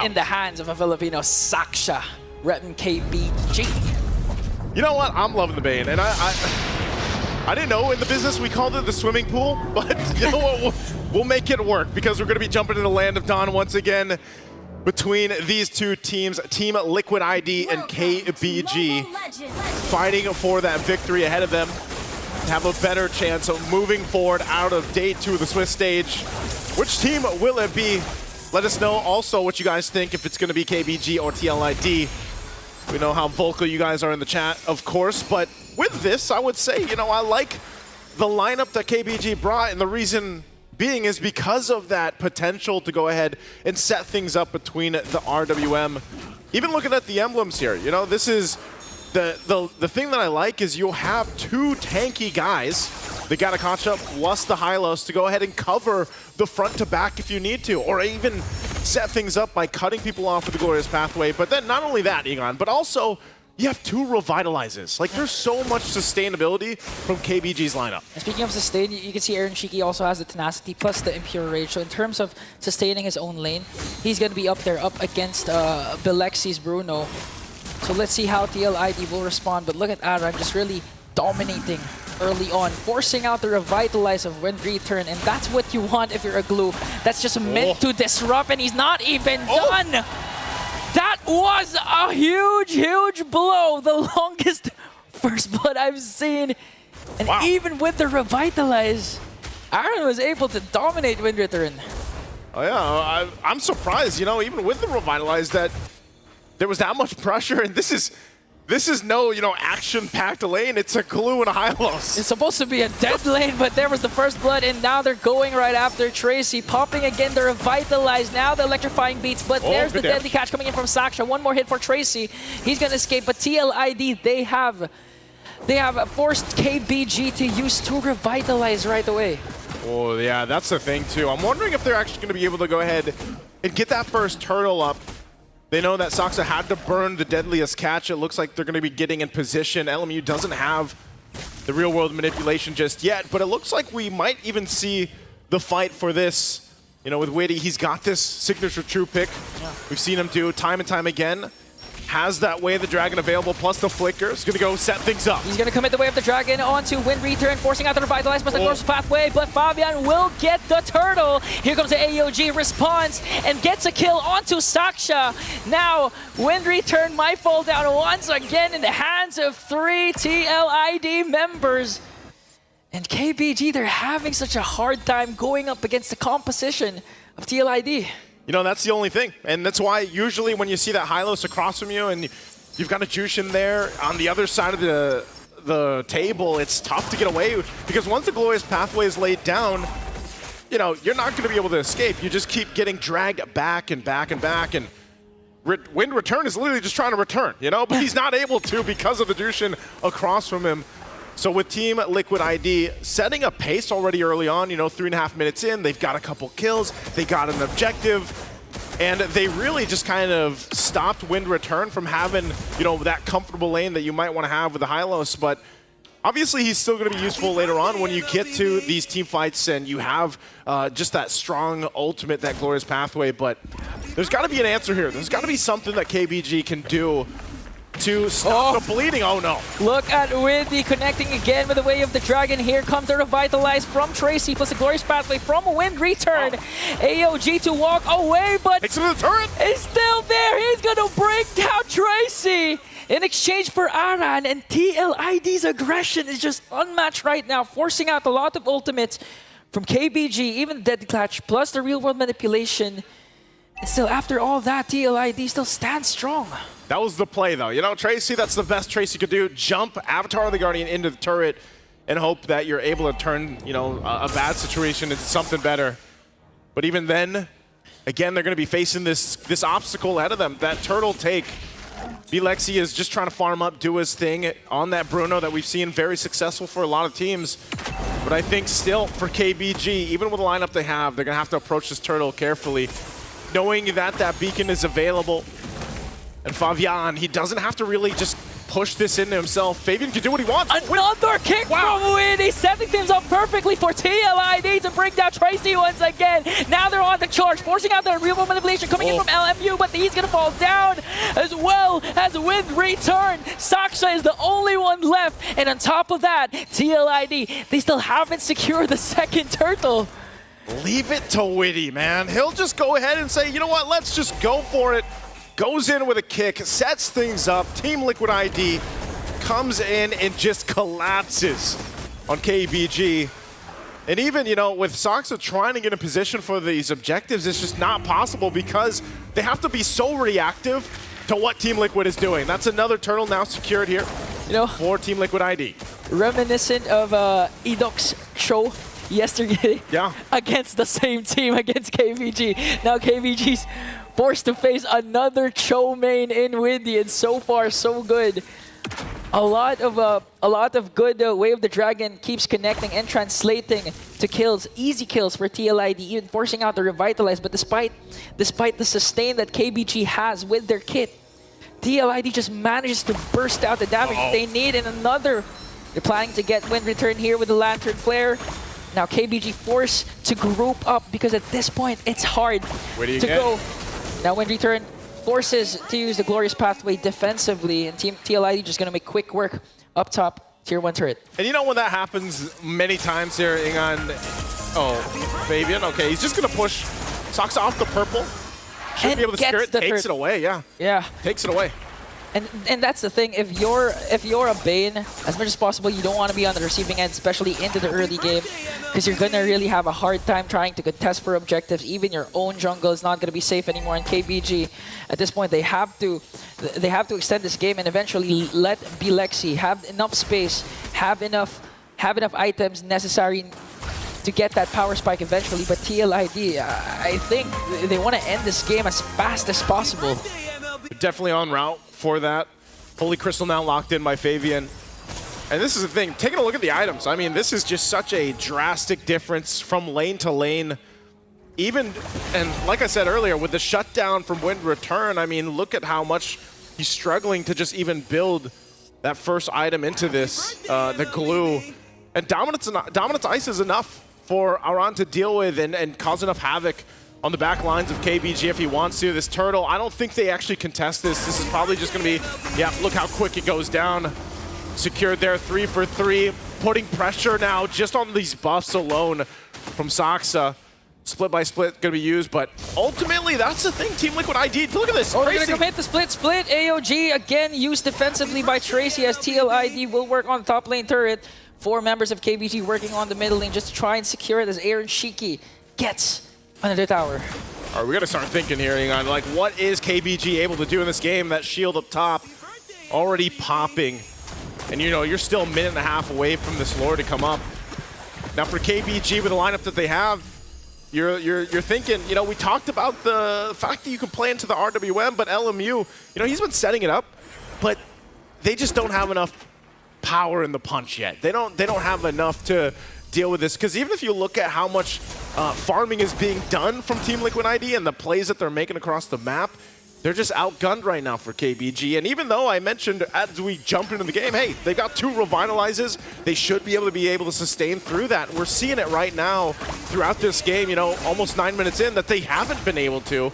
in the hands of a Filipino, Saksha, repping KBG. You know what? I'm loving the Bane, and I didn't know in the business we called it the swimming pool, but you know what? We'll make it work because we're going to be jumping into the land of Dawn once again between these two teams, Team Liquid ID and KBG, fighting for that victory ahead of them to have a better chance of moving forward out of day 2 of the Swiss stage. Which team will it be? Let us know also what you guys think, if it's going to be KBG or TLID. We know how vocal you guys are in the chat, of course, but with this, I would say, you know, I like the lineup that KBG brought, and the reason being is because of that potential to go ahead and set things up between the RWM. Even looking at the emblems here, you know, this is the thing that I like is you'll have 2 tanky guys, the Gattacacha plus the Hylos, to go ahead and cover the front to back if you need to, or even set things up by cutting people off with the Glorious Pathway. But then not only that, Egon, but also you have 2 revitalizes. Like, there's so much sustainability from KBG's lineup. And speaking of sustain, you can see Aaron Shiki also has the tenacity plus the impure rage. So in terms of sustaining his own lane, he's going to be up there, up against Bilexi's Bruno. So let's see how TLID will respond. But look at Aran just really dominating early on, forcing out the revitalize of Wind Return, and that's what you want if you're a glue. That's just meant to disrupt, and he's not even done. That was a huge, huge blow. The longest first blood I've seen. And even with the revitalize, Aaron was able to dominate Wind Return. Oh yeah, I'm surprised, you know, even with the revitalize, that there was that much pressure, and this is no, you know, action-packed lane. It's a glue and a Hylos. It's supposed to be a dead lane, but there was the first blood, and now they're going right after Tracy. Popping again the Revitalize. Now the electrifying beats, but there's the deadly catch coming in from Saksha. One more hit for Tracy. He's going to escape, but TLID, they have forced KBG to use 2 Revitalize right away. Oh, yeah, that's the thing, too. I'm wondering if they're actually going to be able to go ahead and get that first turtle up. They know that Saksha had to burn the deadliest catch. It looks like they're going to be getting in position. LMU doesn't have the real-world manipulation just yet, but it looks like we might even see the fight for this. You know, with Witty, he's got this signature true pick. Yeah. We've seen him do time and time again. Has that Way of the Dragon available, plus the Flicker. He's going to go set things up. He's going to commit the Way of the Dragon onto Wind Return, forcing out the Revitalize, plus the Glorious Pathway, but Fabian will get the turtle. Here comes the AOG, responds, and gets a kill onto Saksha. Now, Wind Return might fall down once again in the hands of 3 TLID members. And KBG, they're having such a hard time going up against the composition of TLID. You know, that's the only thing. And that's why usually when you see that Hylos across from you and you've got a Jushin there on the other side of the table, it's tough to get away, because once the Glorious Pathway is laid down, you know, you're not going to be able to escape. You just keep getting dragged back and back and back, and Wind Return is literally just trying to return, you know, but he's not able to because of the Jushin across from him. So with Team Liquid ID setting a pace already early on, you know, 3.5 minutes in, they've got a couple kills, they got an objective, and they really just kind of stopped Wind Return from having, you know, that comfortable lane that you might want to have with the Hylos. But obviously he's still going to be useful later on when you get to these team fights and you have just that strong ultimate, that Glorious Pathway. But there's got to be an answer here. There's got to be something that KBG can do to stop the bleeding. Oh no. Look at Windy connecting again with the Way of the Dragon. Here comes the Revitalize from Tracy, plus the Glorious Pathway from Wind Return. AOG to walk away, but takes him to the turret. He's still there. He's going to break down Tracy in exchange for Aran, and TLID's aggression is just unmatched right now, forcing out a lot of ultimates from KBG, even Deadly Clutch, plus the real-world manipulation. And still, after all that, TLID still stands strong. That was the play, though. You know, Tracy, that's the best Tracy could do. Jump Avatar of the Guardian into the turret and hope that you're able to turn, you know, a bad situation into something better. But even then, again, they're going to be facing this obstacle ahead of them. That turtle take. Bilexi is just trying to farm up, do his thing on that Bruno that we've seen very successful for a lot of teams. But I think still, for KBG, even with the lineup they have, they're going to have to approach this turtle carefully, knowing that that beacon is available. And Fabian, he doesn't have to really just push this into himself. Fabian can do what he wants. Another kick from Winnie, setting things up perfectly for TLID to bring down Tracy once again. Now they're on the charge, forcing out the real manipulation coming in from LMU, but he's gonna fall down as well as with return. Saksha is the only one left, and on top of that, TLID, they still haven't secured the second turtle. Leave it to Witty, man. He'll just go ahead and say, you know what, let's just go for it. Goes in with a kick, sets things up. Team Liquid ID comes in and just collapses on KBG. And even, you know, with Saxa trying to get in position for these objectives, it's just not possible because they have to be so reactive to what Team Liquid is doing. That's another turtle now secured here, you know, for Team Liquid ID. Reminiscent of Edok's show yesterday against the same team, against KVG. Now KVG's forced to face another Cho main in Windy, and so far so good. A lot of good Way of the Dragon keeps connecting and translating to kills, easy kills for TLID, even forcing out the Revitalize. But despite the sustain that KBG has with their kit, TLID just manages to burst out the damage they need in another. They're planning to get Wind Return here with the Lantern Flare. Now KBG forced to group up because at this point it's hard to go. Now Wind Return forces to use the Glorious Pathway defensively, and Team TLID just gonna make quick work up top, tier 1 turret. And you know when that happens many times here, Ingan, Fabian, okay, he's just gonna push Sox off the purple. Should be able to secure it, takes it away, yeah. Takes it away. And that's the thing, if you're a Bane, as much as possible, you don't want to be on the receiving end, especially into the early game, because you're going to really have a hard time trying to contest for objectives. Even your own jungle is not going to be safe anymore. In KBG, at this point, they have to extend this game and eventually let bes have enough space, have enough items necessary to get that power spike eventually. But TLID, I think they want to end this game as fast as possible. Definitely en route for that. Holy Crystal now locked in by Fabian. And this is the thing, taking a look at the items, I mean, this is just such a drastic difference from lane to lane. Even, and like I said earlier, with the shutdown from Wind Return, I mean, look at how much he's struggling to just even build that first item into this, the glue. And Dominance Ice is enough for Aran to deal with and cause enough havoc on the back lines of KBG if he wants to. This turtle, I don't think they actually contest this. This is probably just going to be, look how quick it goes down. Secured there, 3 for 3. Putting pressure now just on these buffs alone from Saxa. Split by split going to be used, but ultimately that's the thing. Team Liquid ID, look at this. They're going to commit the split. AOG again used defensively by Tracy as TLID will work on the top lane turret. 4 members of KBG working on the middle lane just to try and secure it as Aaron Shiki gets another tower. All right, we got to start thinking here, on like what is KBG able to do in this game? That shield up top already popping. And you know, you're still a minute and a half away from this lore to come up. Now for KBG with the lineup that they have, you're thinking, you know, we talked about the fact that you can play into the RWM, but LMU, you know, he's been setting it up, but they just don't have enough power in the punch yet. They don't have enough to deal with this, because even if you look at how much farming is being done from Team Liquid ID and the plays that they're making across the map, they're just outgunned right now for KBG. And even though I mentioned as we jump into the game, hey, they've got 2 revitalizes, they should be able to sustain through that. We're seeing it right now throughout this game, you know, almost 9 minutes in, that they haven't been able to.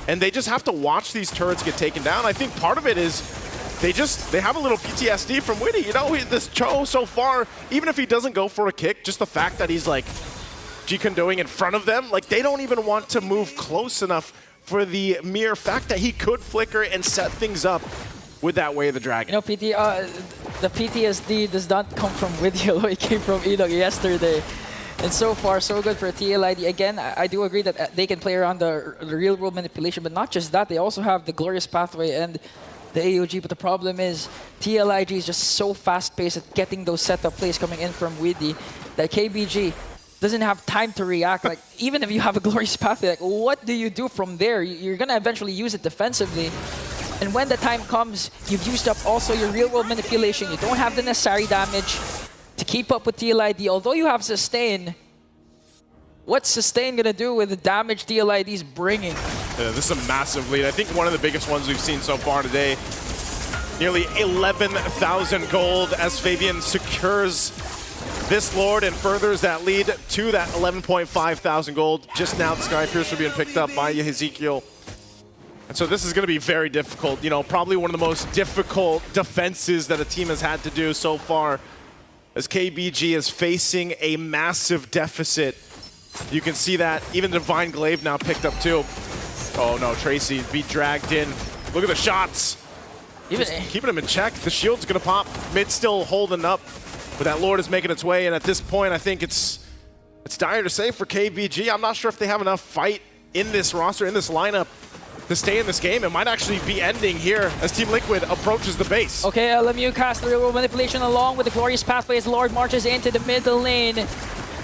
And they just have to watch these turrets get taken down. I think part of it is they have a little PTSD from Witty. You know, this Cho so far, even if he doesn't go for a kick, just the fact that he's like G-Condoing in front of them, like they don't even want to move close enough for the mere fact that he could flicker and set things up with that Way of the Dragon. You know, the PTSD does not come from Witty, although it came from Edok yesterday. And so far, so good for TLID. Again, I do agree that they can play around the real-world manipulation, but not just that, they also have the Glorious Pathway and the AOG, but the problem is TLIG is just so fast-paced at getting those setup plays coming in from Widdy that KBG doesn't have time to react. Like, even if you have a Glorious Pathway, like, what do you do from there? You're going to eventually use it defensively. And when the time comes, you've used up also your real-world manipulation. You don't have the necessary damage to keep up with TLID. Although you have Sustain, what's Sustain going to do with the damage TLID is bringing? This is a massive lead. I think one of the biggest ones we've seen so far today. Nearly 11,000 gold as Fabian secures this Lord and furthers that lead to that 11.5 thousand gold. Just now, the Sky Piercer being picked up by Ezekiel. And so this is going to be very difficult. You know, probably one of the most difficult defenses that a team has had to do so far, as KBG is facing a massive deficit. You can see that even Divine Glaive now picked up too. Oh no, Tracy be dragged in. Look at the shots. Even keeping him in check. The shield's going to pop. Mid still holding up. But that Lord is making its way, and at this point, I think it's dire to say for KBG. I'm not sure if they have enough fight in this roster, in this lineup, to stay in this game. It might actually be ending here as Team Liquid approaches the base. Okay, LMU cast the real manipulation along with the glorious pathway as Lord marches into the middle lane.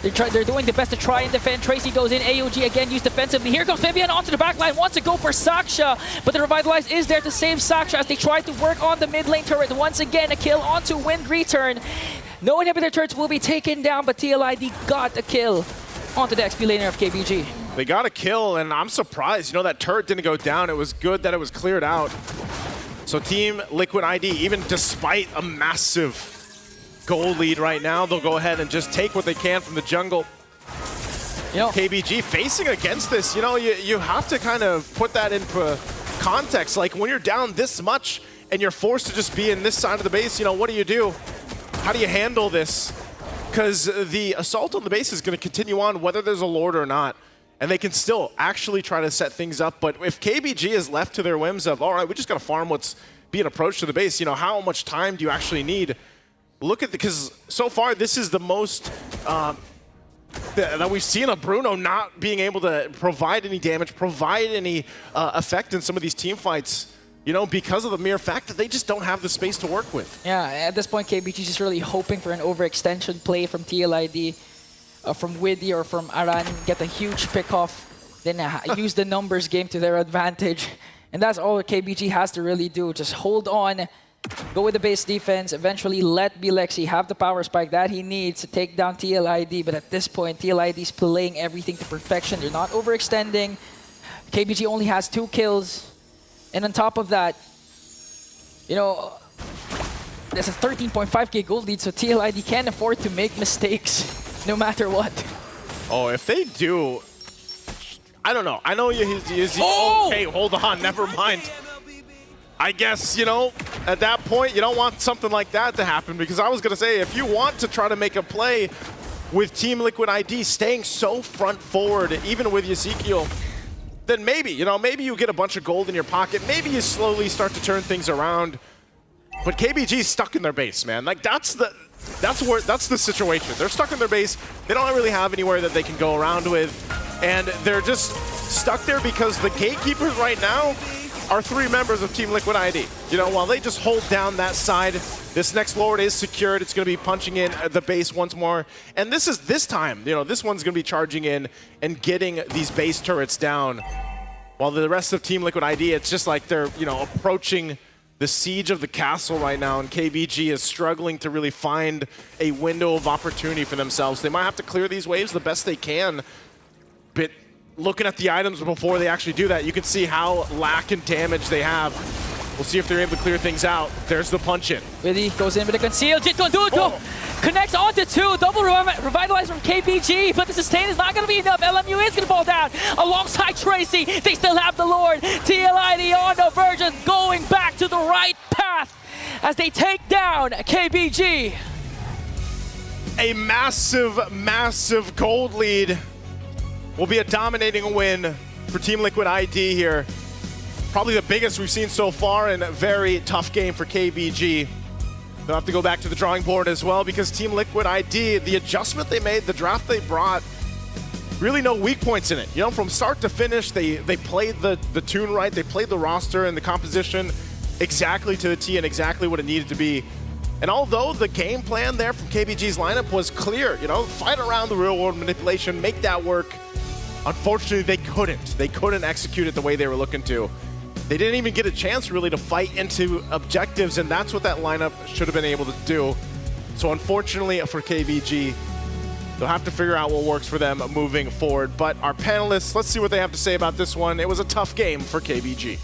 They're doing the best to try and defend. Tracy goes in. AOG again used defensively. Here comes Fabian onto the back line. Wants to go for Saksha, but the Revitalize is there to save Saksha as they try to work on the mid lane turret. Once again, a kill onto Wind Return. No inhibitor turrets will be taken down, but TLID got a kill onto the XP laner of KBG. They got a kill, and I'm surprised. You know, that turret didn't go down. It was good that it was cleared out. So Team Liquid ID, even despite a massive goal lead right now, they'll go ahead and just take what they can from the jungle. You know, KBG facing against this, you know, you have to kind of put that into context. Like, when you're down this much and you're forced to just be in this side of the base, you know, what do? How do you handle this? Because the assault on the base is going to continue on whether there's a Lord or not. And they can still actually try to set things up. But if KBG is left to their whims of, all right, we just got to farm what's being approached to the base, you know, how much time do you actually need? Look at because so far this is the most that we've seen of Bruno not being able to provide any damage, provide any effect in some of these team fights, you know, because of the mere fact that they just don't have the space to work with. Yeah, at this point, KBG is just really hoping for an overextension play from TLID, from Widdy or from Aran, get a huge pick off, then use the numbers game to their advantage. And that's all KBG has to really do. Just hold on, go with the base defense, eventually let bes have the power spike that he needs to take down TLID. But at this point, TLID is playing everything to perfection. They're not overextending. KBG only has 2 kills. And on top of that, you know, there's a 13.5k gold lead, so TLID can't afford to make mistakes no matter what. Oh, if they do, I don't know. I know he's oh! Okay, hold on, never mind. I guess, you know, at that point, you don't want something like that to happen, because I was going to say, if you want to try to make a play with Team Liquid ID staying so front forward, even with Ezekiel, then maybe, you know, maybe you get a bunch of gold in your pocket. Maybe you slowly start to turn things around. But KBG's stuck in their base, man. Like, that's the situation. They're stuck in their base. They don't really have anywhere that they can go around with. And they're just stuck there because the gatekeepers right now are 3 members of Team Liquid ID. You know, while they just hold down that side, this next Lord is secured. It's going to be punching in the base once more. And this time, you know, this one's going to be charging in and getting these base turrets down. While the rest of Team Liquid ID, it's just like they're, you know, approaching the siege of the castle right now, and KBG is struggling to really find a window of opportunity for themselves. They might have to clear these waves the best they can, but looking at the items before they actually do that, you can see how lack in damage they have. We'll see if they're able to clear things out. There's the punch-in. Widdy goes in with a conceal. Connects onto 2. Double revitalize from KBG, but the sustain is not going to be enough. LMU is going to fall down alongside Tracy. They still have the Lord. TLID on the verge of going back to the right path as they take down KBG. A massive, massive gold lead will be a dominating win for Team Liquid ID here. Probably the biggest we've seen so far, and a very tough game for KBG. They'll have to go back to the drawing board as well, because Team Liquid ID, the adjustment they made, the draft they brought, really no weak points in it. You know, from start to finish, they played the tune right, they played the roster and the composition exactly to the T and exactly what it needed to be. And although the game plan there from KBG's lineup was clear, you know, fight around the real world manipulation, make that work, unfortunately they couldn't. They couldn't execute it the way they were looking to. They didn't even get a chance really to fight into objectives, and that's what that lineup should have been able to do. So unfortunately for KBG, they'll have to figure out what works for them moving forward. But our panelists, let's see what they have to say about this one. It was a tough game for KBG.